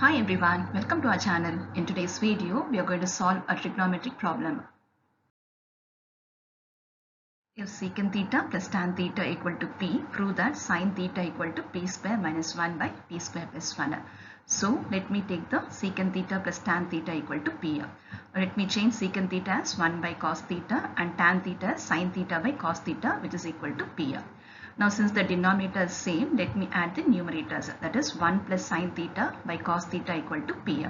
Hi everyone, welcome to our channel. In today's video, we are going to solve a trigonometric problem. If sec𝜃 plus tan𝜃 equal to P, prove that sin𝜃 equal to P square minus 1 by P square plus 1. So let me take the sec𝜃 plus tan𝜃 equal to P. Let me change sec𝜃 as 1 by cos theta and tan𝜃 as sin𝜃 by cos theta, which is equal to P. Now since the denominator is same, let me add the numerators, that is 1 plus sin𝜃 by cos theta equal to P.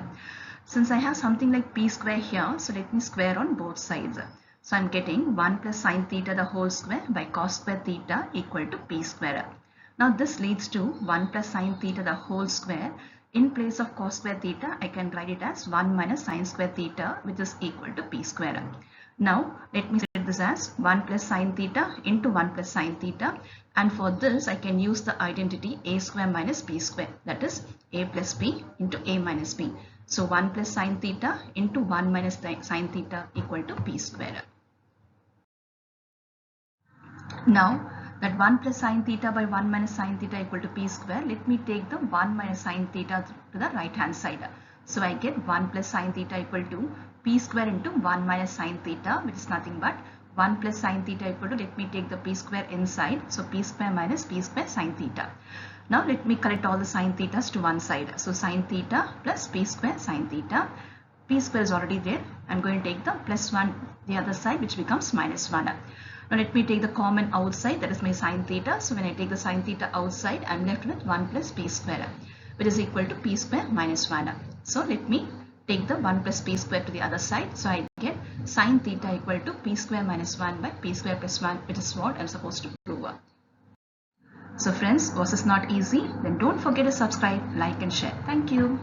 Since I have something like P square here, so let me square on both sides. So I'm getting 1 plus sin𝜃 the whole square by cos square theta equal to P square. Now this leads to 1 plus sin𝜃 the whole square. In place of cos square theta, I can write it as 1 minus sin square theta, which is equal to P square. Now let me set this as 1 plus sin𝜃 into 1 plus sin𝜃, and for this I can use the identity a square minus b square, that is a plus b into a minus b. So 1 plus sin𝜃 into 1 minus sin𝜃 equal to p square. Now that 1 plus sin𝜃 by 1 minus sin𝜃 equal to p square, let me take the 1 minus sin𝜃 to the right hand side. So I get 1 plus sin𝜃 equal to p square into 1 minus sin𝜃, which is nothing but 1 plus sin𝜃 equal to, let me take the p square inside, so p square minus p square sin𝜃. Now let me collect all the sin𝜃s to one side. So sin𝜃 plus p square sin𝜃. P square is already there. I'm going to take the plus 1 the other side, which becomes minus 1. Now let me take the common outside, that is my sin𝜃. So when I take the sin𝜃 outside, I'm left with 1 plus p square, which is equal to p square minus 1. So let me take the 1 plus p square to the other side. So I get sin𝜃 equal to p square minus 1 by p square plus 1, which is what I'm supposed to prove. So friends, was this not easy? Then don't forget to subscribe, like and share. Thank you.